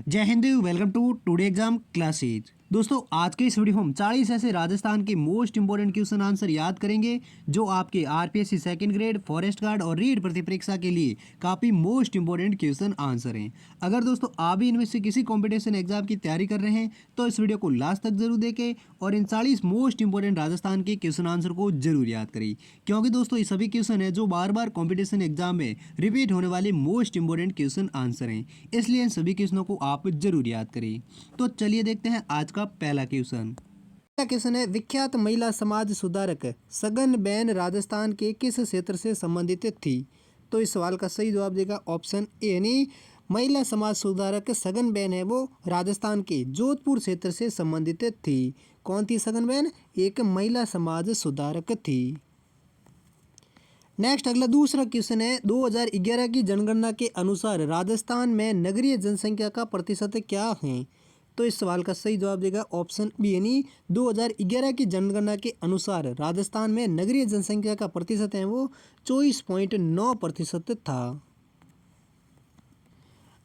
जय Hind, welcome to today exam classes. दोस्तों आज के इस वीडियो में हम 40 ऐसे राजस्थान के मोस्ट इंपोर्टेंट क्वेश्चन आंसर याद करेंगे जो आपके RPSC second grade, forest guard और रीड भर्ती परीक्षा के लिए काफ़ी मोस्ट इंपोर्टेंट क्वेश्चन आंसर हैं। अगर दोस्तों आप भी इनमें से किसी कॉम्पिटिशन एग्जाम की तैयारी कर रहे हैं तो इस वीडियो को लास्ट तक जरूर देखें और इन 40 मोस्ट इंपोर्टेंट राजस्थान के क्वेश्चन आंसर को जरूर याद करें, क्योंकि दोस्तों ये सभी क्वेश्चन है जो बार बार कॉम्पिटिशन एग्जाम में रिपीट होने वाले मोस्ट इंपोर्टेंट क्वेश्चन आंसर हैं, इसलिए इन सभी क्वेश्चनों को आप जरूर याद करें। तो चलिए देखते हैं आज का पहला क्वेश्चन। पहला क्वेश्चन है, विख्यात महिला समाज सुधारक सगन बेन राजस्थान के किस क्षेत्र से संबंधित थी? तो इस सवाल का सही जवाब देगा ऑप्शन ए, यानी महिला समाज सुधारक सगन बेन है वो राजस्थान के जोधपुर क्षेत्र से संबंधित थी। कौन थी सगन बेन? एक महिला समाज सुधारक थी। नेक्स्ट अगला दूसरा क्वेश्चन है, 2011 की जनगणना के अनुसार राजस्थान में नगरीय जनसंख्या का प्रतिशत क्या है? तो इस सवाल का सही जवाब देगा ऑप्शन बी, यानी 2011 की जनगणना के अनुसार राजस्थान में नगरीय जनसंख्या का प्रतिशत है वो 24.9% था।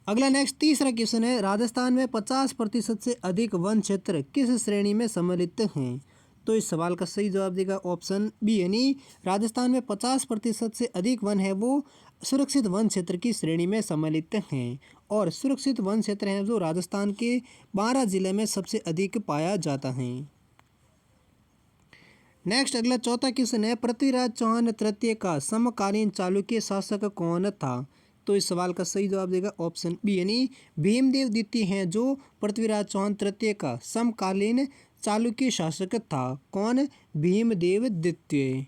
अगला नेक्स्ट तीसरा क्वेश्चन है, राजस्थान में 50% से अधिक वन क्षेत्र किस श्रेणी में सम्मिलित हैं? तो इस सवाल का सही जवाब देगा ऑप्शन बी, यानी राजस्थान में 50% से अधिक वन है वो सुरक्षित वन क्षेत्र की श्रेणी में सम्मिलित हैं और सुरक्षित वन क्षेत्र हैं जो राजस्थान के 12 जिले में सबसे अधिक पाया जाता है। नेक्स्ट अगला चौथा क्वेश्चन है, पृथ्वीराज चौहान तृतीय का समकालीन चालुक्य शासक कौन था? तो इस सवाल का सही जवाब देगा ऑप्शन बी, यानी भीमदेव द्वितीय हैं जो पृथ्वीराज चौहान तृतीय का समकालीन चालुक्य शासक था। कौन? भीमदेव द्वितीय।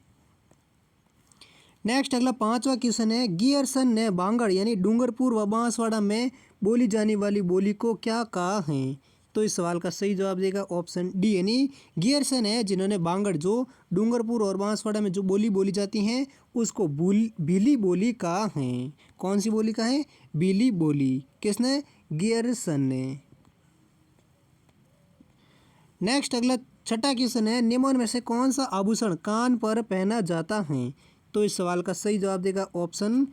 नेक्स्ट अगला पांचवा क्वेश्चन है, गियरसन ने बांगड़ यानी डूंगरपुर व बांसवाड़ा में बोली जाने वाली बोली को क्या कहा है? तो इस सवाल का सही जवाब देगा ऑप्शन डी, यानी गियरसन है जिन्होंने बांगड़ जो डूंगरपुर और बांसवाड़ा में जो बोली बोली जाती हैं उसको भीली बोली कहा है। कौन सी बोली कहा है? भीली बोली। किसने? गियरसन ने। नेक्स्ट अगला छठा क्वेश्चन है, निम्न में से कौन सा आभूषण कान पर पहना जाता है? तो इस सवाल का सही जवाब देगा ऑप्शन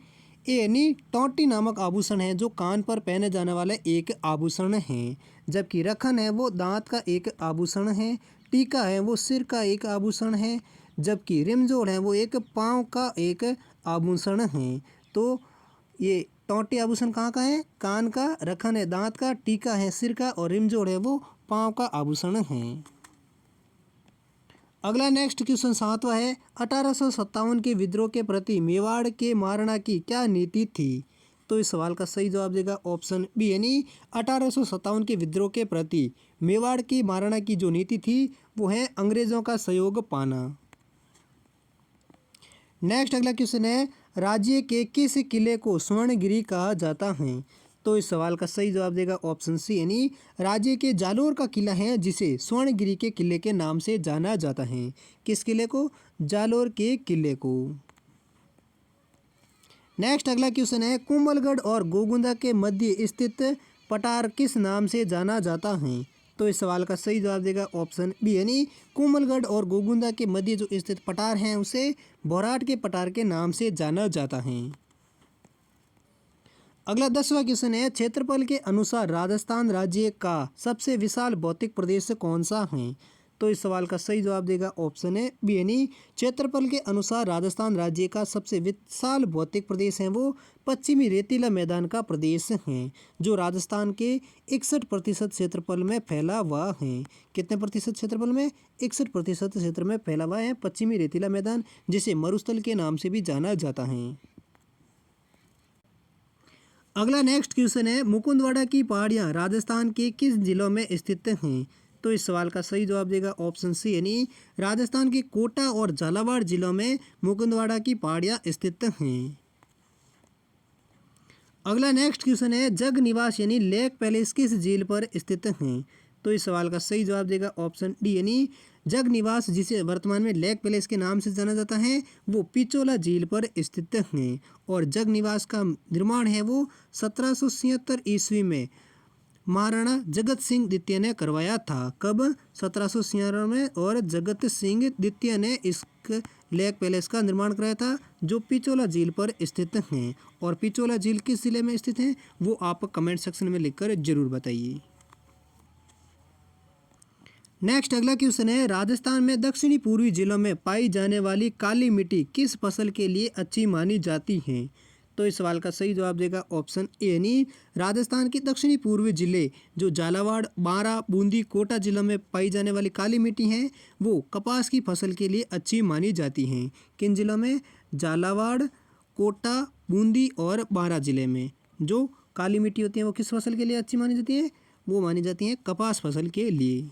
ए, यानी टोंटी नामक आभूषण है जो कान पर पहने जाने वाला एक आभूषण है। जबकि रखन है वो दांत का एक आभूषण है, टीका है वो सिर का एक आभूषण है, जबकि रिमजोड़ है वो एक पाँव का एक आभूषण है। तो ये टोंटी आभूषण कहाँ का है? कान का, रखन है दांत का, टीका है सिर का और रिमजोड़ है वो पाँव का आभूषण है। अगला नेक्स्ट क्वेश्चन सातवां है, 1857 के विद्रोह के प्रति मेवाड़ के महाराणा की क्या नीति थी? तो इस सवाल का सही जवाब देगा ऑप्शन बी, यानी 1857 के विद्रोह के प्रति मेवाड़ की महाराणा की जो नीति थी वो है अंग्रेजों का सहयोग पाना। नेक्स्ट अगला क्वेश्चन है, राज्य के किस किले को स्वर्णगिरी कहा जाता है? तो इस सवाल का सही जवाब देगा ऑप्शन सी, यानी राज्य के जालोर का किला है जिसे स्वर्णगिरी के किले के नाम से जाना जाता है। किस किले को? जालोर के किले को। नेक्स्ट अगला क्वेश्चन है, कुंभलगढ़ और गोगुंदा के मध्य स्थित पटार किस नाम से जाना जाता है? तो इस सवाल का सही जवाब देगा ऑप्शन बी, यानी कुंभलगढ़ और गोगुंदा के मध्य जो स्थित पटार हैं उसे बोराट के पटार के नाम से जाना जाता है। अगला 10वां क्वेश्चन है, क्षेत्रफल के अनुसार राजस्थान राज्य का सबसे विशाल भौतिक प्रदेश कौन सा है? तो इस सवाल का सही जवाब देगा ऑप्शन है बी, यानी क्षेत्रफल के अनुसार राजस्थान राज्य का सबसे विशाल भौतिक प्रदेश है वो पश्चिमी रेतीला मैदान का प्रदेश है जो राजस्थान के 61% क्षेत्रफल में फैला हुआ है। कितने प्रतिशत क्षेत्रफल में? 61% क्षेत्र में फैला हुआ है पश्चिमी रेतीला मैदान, जिसे मरुस्थल के नाम से भी जाना जाता है। अगला नेक्स्ट क्वेश्चन है, मुकुंदवाड़ा की पहाड़ियाँ राजस्थान के किस जिलों में स्थित हैं? तो इस सवाल का सही जवाब देगा ऑप्शन सी, यानी राजस्थान के कोटा और झालावाड़ जिलों में मुकुंदवाड़ा की पहाड़ियाँ स्थित हैं। अगला नेक्स्ट क्वेश्चन है, जग निवास यानी लेक पैलेस किस झील पर स्थित हैं? तो इस सवाल का सही जवाब देगा ऑप्शन डी, यानी जग निवास जिसे वर्तमान में लेक पैलेस के नाम से जाना जाता है वो पिचोला झील पर स्थित हैं और जग निवास का निर्माण है वो 1776 ईस्वी में महाराणा जगत सिंह द्वितीय ने करवाया था। कब? 1796 में। और जगत सिंह द्वितीय ने इस लेक पैलेस का निर्माण कराया था जो पिचोला झील पर स्थित हैं। और पिचोला झील किस जिले में स्थित है वो आप कमेंट सेक्शन में लिखकर जरूर बताइए। नेक्स्ट अगला क्वेश्चन है, राजस्थान में दक्षिणी पूर्वी जिलों में पाई जाने वाली काली मिट्टी किस फसल के लिए अच्छी मानी जाती है? तो इस सवाल का सही जवाब देगा ऑप्शन ए यानी राजस्थान के दक्षिणी पूर्वी जिले जो झालावाड़, बारां, बूंदी, कोटा जिलों में पाई जाने वाली काली मिट्टी है वो कपास की फसल के लिए अच्छी मानी जाती हैं। किन जिलों में? झालावाड़, कोटा, बूंदी और बारां जिले में जो काली मिट्टी होती है वो किस फसल के लिए अच्छी मानी जाती है? वो मानी जाती है कपास फसल के लिए।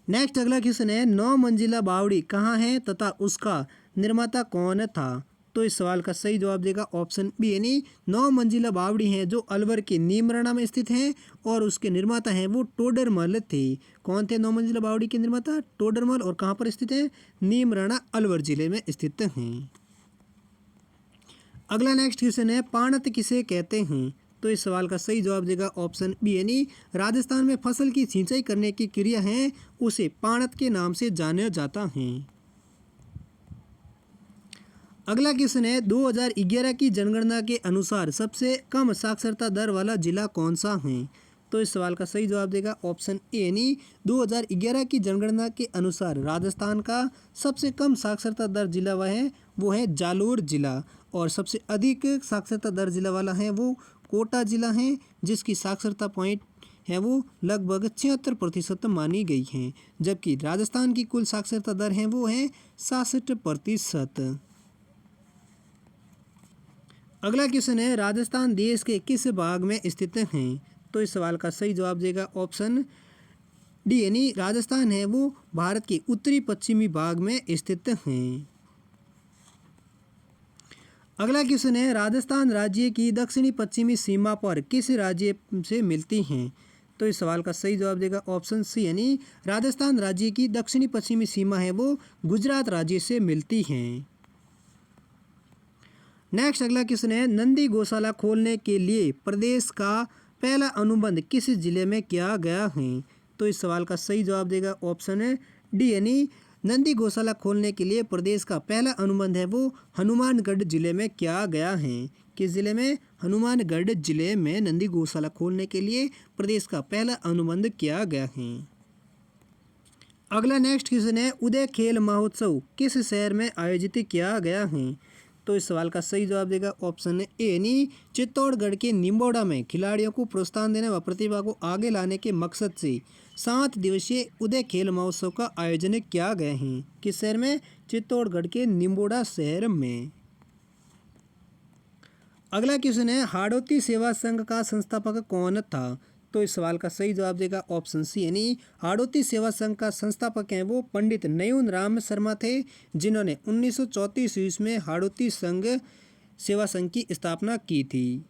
नेक्स्ट अगला क्वेश्चन है, 9 मंजिला बावड़ी कहाँ है तथा उसका निर्माता कौन था? तो इस सवाल का सही जवाब देगा ऑप्शन बी यानी 9 मंजिला बावड़ी है जो अलवर के नीमराणा में स्थित है और उसके निर्माता हैं वो टोडरमल थे। कौन थे 9 मंजिला बावड़ी के निर्माता? टोडरमल। और कहाँ पर स्थित है? नीमराणा अलवर जिले में स्थित हैं। अगला नेक्स्ट क्वेश्चन है, पाणत किसे कहते हैं? तो इस सवाल का सही जवाब देगा ऑप्शन बी यानी राजस्थान में फसल की सिंचाई करने की क्रिया है उसे पाणत के नाम से जाना जाता है। अगला क्वेश्चन है, 2011 की जनगणना के अनुसार सबसे कम साक्षरता दर वाला जिला कौन सा है? तो इस सवाल का सही जवाब देगा ऑप्शन ए यानी 2011 की जनगणना के अनुसार राजस्थान का सबसे कम साक्षरता दर जिला वो है जालोर जिला। और सबसे अधिक साक्षरता दर जिला वाला है वो कोटा जिला है जिसकी साक्षरता पॉइंट है वो लगभग 76% मानी गई है। जबकि राजस्थान की कुल साक्षरता दर है वो है 66%। अगला क्वेश्चन है, राजस्थान देश के किस भाग में स्थित है? तो इस सवाल का सही जवाब देगा ऑप्शन डी यानी राजस्थान है वो भारत के उत्तरी पश्चिमी भाग में स्थित हैं। अगला क्वेश्चन है, राजस्थान राज्य की दक्षिणी पश्चिमी सीमा पर किस राज्य से मिलती हैं? तो इस सवाल का सही जवाब देगा ऑप्शन सी यानी राजस्थान राज्य की दक्षिणी पश्चिमी सीमा है वो गुजरात राज्य से मिलती हैं। नेक्स्ट अगला क्वेश्चन है, नंदी गौशाला खोलने के लिए प्रदेश का पहला अनुबंध किस जिले में किया गया है? तो इस सवाल का सही जवाब देगा ऑप्शन है डी यानी नंदी गौशाला खोलने के लिए प्रदेश का पहला अनुबंध है वो हनुमानगढ़ जिले में किया गया है। किस जिले में? हनुमानगढ़ जिले में नंदी गौशाला खोलने के लिए प्रदेश का पहला अनुबंध किया गया है। अगला नेक्स्ट क्वेश्चन है, उदय खेल महोत्सव किस शहर में आयोजित किया गया है? तो इस सवाल का सही जवाब देगा ऑप्शन ए यानी चित्तौड़गढ़ के निम्बोड़ा में खिलाड़ियों को प्रोत्साहन देने व प्रतिभा को आगे लाने के मकसद से 7 दिवसीय उदय खेल महोत्सव का आयोजन किया गया है। किस शहर में? चित्तौड़गढ़ के निम्बोड़ा शहर में। अगला क्वेश्चन है, हाड़ौती सेवा संघ का संस्थापक कौन था? तो इस सवाल का सही जवाब देगा ऑप्शन सी यानी हाड़ौती सेवा संघ का संस्थापक हैं वो पंडित नयून राम शर्मा थे जिन्होंने 1934 ईस्वी में हाड़ौती संघ सेवा संघ की स्थापना की थी।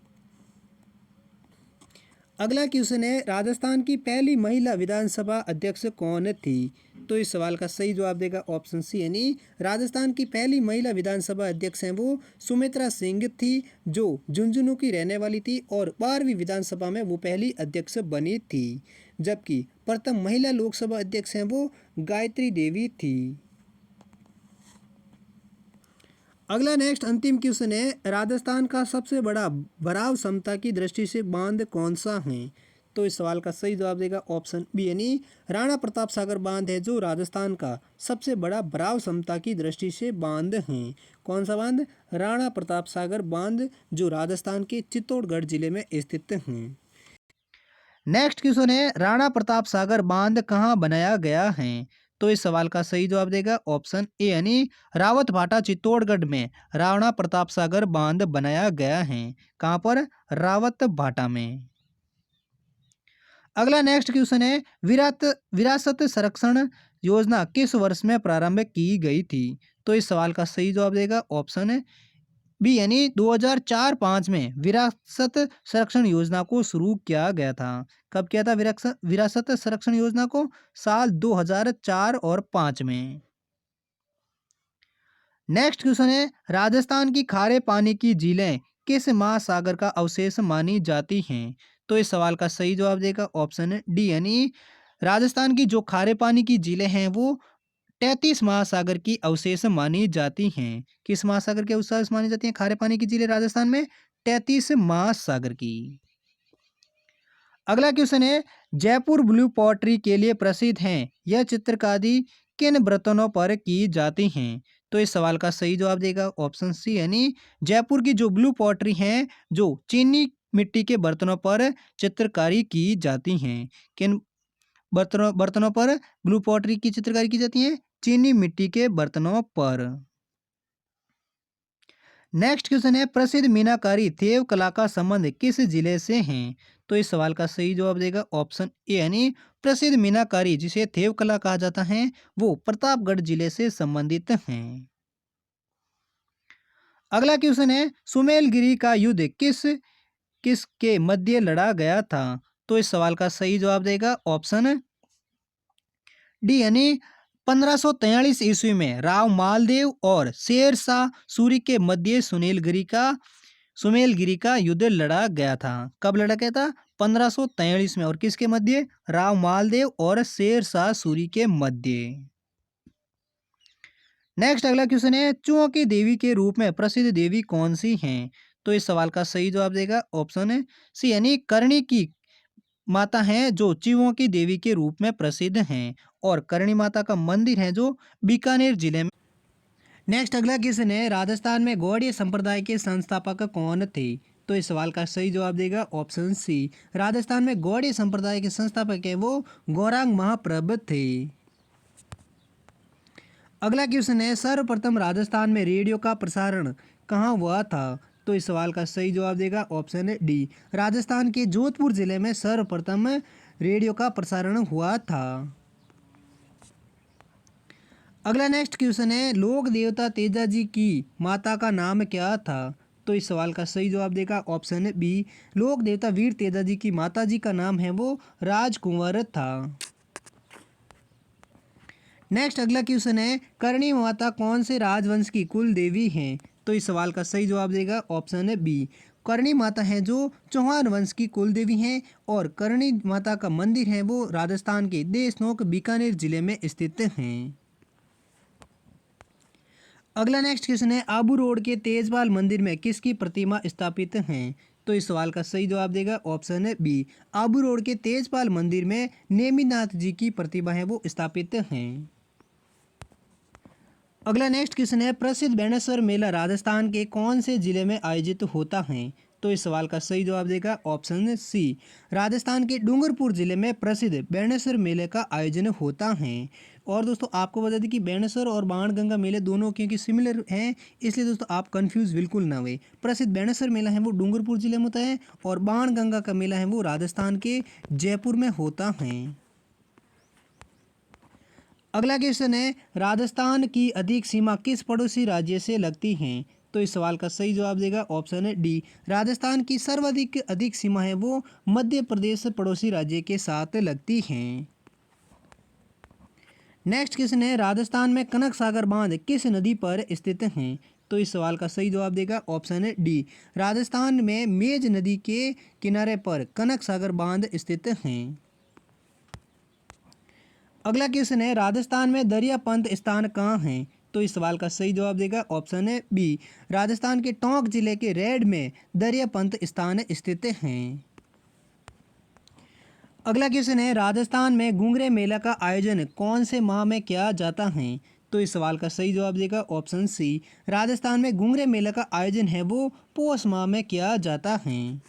अगला क्वेश्चन है, राजस्थान की पहली महिला विधानसभा अध्यक्ष कौन थी? तो इस सवाल का सही जवाब देगा ऑप्शन सी यानी राजस्थान की पहली महिला विधानसभा अध्यक्ष हैं वो सुमित्रा सिंह थी जो झुंझुनू की रहने वाली थी और 12वीं विधानसभा में वो पहली अध्यक्ष बनी थी। जबकि प्रथम महिला लोकसभा अध्यक्ष हैं वो गायत्री देवी थी। अगला नेक्स्ट अंतिम क्वेश्चन है, राजस्थान का सबसे बड़ा भराव क्षमता की दृष्टि से बांध कौन सा है? तो इस सवाल का सही जवाब देगा ऑप्शन बी यानी राणा प्रताप सागर बांध है जो राजस्थान का सबसे बड़ा भराव क्षमता की दृष्टि से बांध है। कौन सा बांध? राणा प्रताप सागर बांध जो राजस्थान के चित्तौड़गढ़ जिले में स्थित है। नेक्स्ट क्वेश्चन है, राणा प्रताप सागर बांध कहाँ बनाया गया है? तो इस सवाल का सही जवाब देगा ऑप्शन ए यानी रावत भाटा चित्तौड़गढ़ में राणा प्रताप सागर बांध बनाया गया है। कहाँ पर? रावत भाटा में। अगला नेक्स्ट क्वेश्चन है, विरासत संरक्षण योजना किस वर्ष में प्रारंभ की गई थी? तो इस सवाल का सही जवाब देगा ऑप्शन बी यानी 2004-05 में विरासत संरक्षण योजना को शुरू किया गया था। कब किया था विरासत संरक्षण योजना को? साल 2004 और 5 में। नेक्स्ट क्वेश्चन है, राजस्थान की खारे पानी की झीलें किस महासागर का अवशेष मानी जाती हैं? तो इस सवाल का सही जवाब देगा ऑप्शन डी, यानी राजस्थान की जो खारे पानी की झीलें हैं वो 33 महासागर की अवशेष मानी जाती हैं। किस महासागर के अवशेष मानी जाती हैं खारे पानी की झीलें राजस्थान में? 33 महासागर की। अगला क्वेश्चन है, जयपुर ब्लू पॉटरी के लिए प्रसिद्ध हैं। यह चित्रकारी किन बर्तनों पर की जाती हैं? तो इस सवाल का सही जवाब देगा ऑप्शन सी, यानी जयपुर की जो ब्लू पॉटरी हैं जो चीनी मिट्टी के बर्तनों पर चित्रकारी की जाती हैं। किन बर्तनों बर्तनों पर ब्लू पॉटरी की चित्रकारी की जाती है? चीनी मिट्टी के बर्तनों पर। नेक्स्ट क्वेश्चन है, प्रसिद्ध मीनाकारी थेव कला का संबंध किस जिले से है? तो इस सवाल का सही जवाब देगा ऑप्शन ए, यानी प्रसिद्ध मीनाकारी जिसे थेव कला कहा जाता है वो प्रतापगढ़ जिले से संबंधित हैं। अगला क्वेश्चन है, सुमेलगिरी का युद्ध किस किस के मध्य लड़ा गया था? तो इस सवाल का सही जवाब देगा ऑप्शन डी, यानी 1543 ईस्वी में राव मालदेव और शेर शाह सूरी के मध्य सुमेलगिरी का युद्ध लड़ा गया था। कब लड़ा गया था? 1543 में। और किसके मध्य? राव मालदेव और शेर शाह सूरी के मध्य। नेक्स्ट अगला क्वेश्चन है, चूहों की देवी के रूप में प्रसिद्ध देवी कौन सी हैं? तो इस सवाल का सही जवाब देगा ऑप्शन सी, यानी करणी की माता हैं जो चूहों की देवी के रूप में प्रसिद्ध हैं, और करणी माता का मंदिर है जो बीकानेर जिले में। नेक्स्ट अगला क्वेश्चन है, राजस्थान में गौड़ीय संप्रदाय के संस्थापक कौन थे? तो इस सवाल का सही जवाब देगा ऑप्शन सी, राजस्थान में गौड़ीय संप्रदाय के संस्थापक है वो गौरांग महाप्रभ थे। अगला क्वेश्चन है, सर्वप्रथम राजस्थान में रेडियो का प्रसारण कहाँ हुआ था? तो इस सवाल का सही जवाब देगा ऑप्शन डी, राजस्थान के जोधपुर जिले में सर्वप्रथम रेडियो का प्रसारण हुआ था। अगला नेक्स्ट क्वेश्चन है, लोक देवता तेजा जी की माता का नाम क्या था? तो इस सवाल का सही जवाब देगा ऑप्शन बी, लोक देवता वीर तेजा जी की माता जी का नाम है वो राजकुंवर था। नेक्स्ट अगला क्वेश्चन है, करणी माता कौन से राजवंश की कुल देवी हैं? तो इस सवाल का सही जवाब देगा ऑप्शन बी, करणी माता है जो चौहान वंश की कुल देवी हैं, और करणी माता का मंदिर है वो राजस्थान के देशनोक बीकानेर जिले में स्थित हैं। अगला नेक्स्ट क्वेश्चन है, आबू रोड के तेजपाल मंदिर में किसकी प्रतिमा स्थापित है? तो इस सवाल का सही जवाब देगा ऑप्शन बी, आबू रोड के तेजपाल मंदिर में नेमिनाथ जी की प्रतिमा है वो स्थापित हैं। अगला नेक्स्ट क्वेश्चन है, प्रसिद्ध बेणेश्वर मेला राजस्थान के कौन से जिले में आयोजित होता है? तो इस सवाल का सही जवाब देगा ऑप्शन सी, राजस्थान के डूंगरपुर जिले में प्रसिद्ध बेणेश्वर मेले का आयोजन होता है। और दोस्तों आपको बता दें कि बेणेश्वर और बाणगंगा मेले दोनों क्योंकि सिमिलर हैं, इसलिए दोस्तों आप कंफ्यूज बिल्कुल ना हुए। प्रसिद्ध बेणेश्वर मेला है वो डूंगरपुर जिले में होता है, और बाणगंगा का मेला है वो राजस्थान के जयपुर में होता है। अगला क्वेश्चन है, राजस्थान की अधिक सीमा किस पड़ोसी राज्य से लगती हैं? तो इस सवाल का सही जवाब देगा ऑप्शन है डी, राजस्थान की सर्वाधिक अधिक सीमा है वो मध्य प्रदेश पड़ोसी राज्य के साथ लगती हैं। नेक्स्ट क्वेश्चन है, राजस्थान में कनक सागर बांध किस नदी पर स्थित हैं? तो इस सवाल का सही जवाब देगा ऑप्शन है डी, राजस्थान में मेज नदी के किनारे पर कनक सागर बांध स्थित हैं। अगला क्वेश्चन है, राजस्थान में दरियापंत स्थान कहाँ हैं? तो इस सवाल का सही जवाब देगा ऑप्शन है बी, राजस्थान के टोंक जिले के रेड में दरियापंत स्थान स्थित हैं। अगला क्वेश्चन है, राजस्थान में घुंघरे मेला का आयोजन कौन से माह में किया जाता है? तो इस सवाल का सही जवाब देगा ऑप्शन सी, राजस्थान में घुंघरे मेला का आयोजन है वो पौष माह में किया जाता है।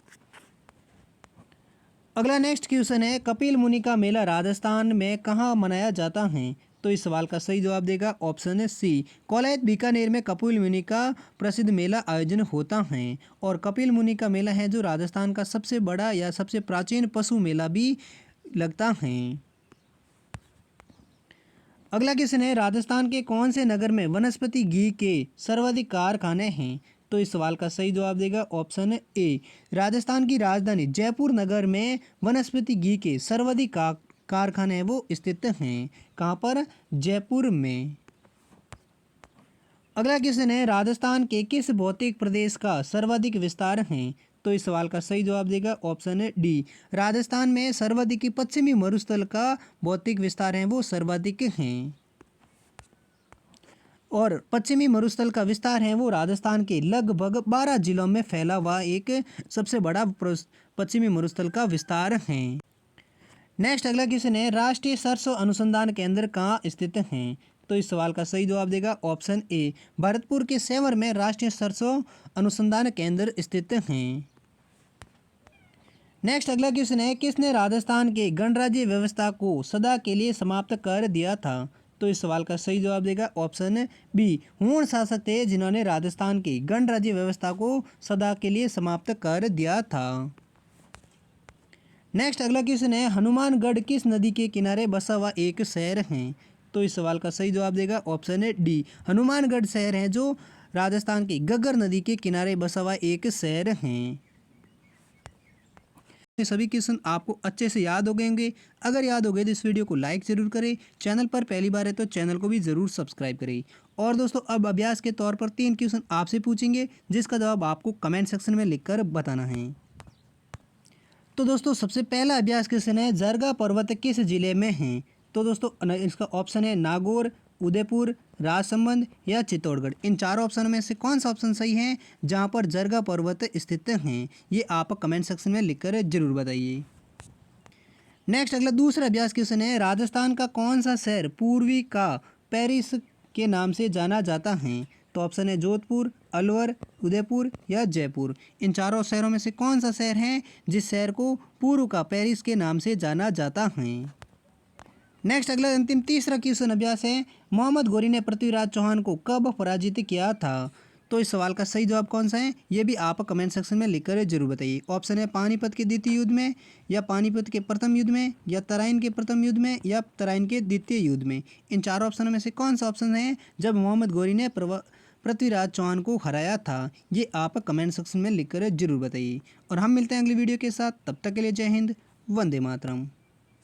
अगला नेक्स्ट क्वेश्चन है, कपिल मुनि का मेला राजस्थान में कहाँ मनाया जाता है? तो इस सवाल का सही जवाब देगा ऑप्शन सी, कोलायत बीकानेर में कपिल मुनि का प्रसिद्ध मेला आयोजन होता है। और कपिल मुनि का मेला है जो राजस्थान का सबसे बड़ा या सबसे प्राचीन पशु मेला भी लगता है। अगला क्वेश्चन है, राजस्थान के कौन से नगर में वनस्पति घी के सर्वाधिक कारखाने हैं? तो इस सवाल का सही जवाब देगा ऑप्शन ए, राजस्थान की राजधानी जयपुर नगर में वनस्पति घी के सर्वाधिक कारखाने हैं वो स्थित हैं। कहाँ पर? जयपुर में। अगला क्वेश्चन है, राजस्थान के किस भौतिक प्रदेश का सर्वाधिक विस्तार है? तो इस सवाल का सही जवाब देगा ऑप्शन है डी। राजस्थान में सर्वाधिक पश्चिमी मरुस्थल का भौतिक विस्तार है वो सर्वाधिक हैं। और पश्चिमी मरुस्थल का विस्तार है वो राजस्थान के लगभग 12 जिलों में फैला हुआ एक सबसे बड़ा पश्चिमी मरुस्थल का विस्तार है। नेक्स्ट अगला क्वेश्चन है, राष्ट्रीय सरसों अनुसंधान केंद्र कहाँ स्थित हैं? तो इस सवाल का सही जवाब देगा ऑप्शन ए, भरतपुर के सेवर में राष्ट्रीय सरसों अनुसंधान केंद्र स्थित हैं। नेक्स्ट अगला क्वेश्चन है, किसने राजस्थान के गणराज्य व्यवस्था को सदा के लिए समाप्त कर दिया था? तो इस सवाल का सही जवाब देगा ऑप्शन बी, हुण शासक थे जिन्होंने राजस्थान की गणराज्य व्यवस्था को सदा के लिए समाप्त कर दिया था। नेक्स्ट अगला क्वेश्चन है, हनुमानगढ़ किस नदी के किनारे बसा हुआ एक शहर है? तो इस सवाल का सही जवाब देगा ऑप्शन है डी, हनुमानगढ़ शहर है जो राजस्थान की घग्गर नदी के किनारे बसा हुआ एक शहर है। ये सभी क्वेश्चन आपको अच्छे से याद हो गए होंगे। अगर याद हो गए तो इस वीडियो को लाइक जरूर करें, चैनल पर पहली बार है तो चैनल को भी ज़रूर सब्सक्राइब करें। और दोस्तों अब अभ्यास के तौर पर 3 क्वेश्चन आपसे पूछेंगे जिसका जवाब आपको कमेंट सेक्शन में लिखकर बताना है। तो दोस्तों सबसे पहला अभ्यास क्वेश्चन है, जरगा पर्वत किस जिले में है? तो दोस्तों इसका ऑप्शन है नागौर, उदयपुर, राजसमंद या चित्तौड़गढ़। इन चारों ऑप्शन में से कौन सा ऑप्शन सही है जहां पर जरगा पर्वत स्थित हैं? ये आप कमेंट सेक्शन में लिखकर जरूर बताइए। नेक्स्ट अगला दूसरा अभ्यास क्वेश्चन है, राजस्थान का कौन सा शहर पूर्वी का पेरिस के नाम से जाना जाता है? तो ऑप्शन है जोधपुर, अलवर, उदयपुर या जयपुर। इन चारों शहरों में से कौन सा शहर है जिस शहर को पूर्व का पेरिस के नाम से जाना जाता है? नेक्स्ट अगला अंतिम तीसरा क्वेश्चन अभ्यास है, मोहम्मद गौरी ने पृथ्वीराज चौहान को कब पराजित किया था? तो इस सवाल का सही जवाब कौन सा है ये भी आप कमेंट सेक्शन में लिखकर जरूर बताइए। ऑप्शन है पानीपत के द्वितीय युद्ध में, या पानीपत के प्रथम युद्ध में, या तराइन के प्रथम युद्ध में, या तराइन के द्वितीय युद्ध में। इन चारों ऑप्शनों में से कौन सा ऑप्शन है जब मोहम्मद गौरी ने पृथ्वीराज चौहान को हराया था? ये आप कमेंट सेक्शन में लिखकर जरूर बताइए। और हम मिलते हैं अगली वीडियो के साथ, तब तक के लिए जय हिंद, वंदे मातरम।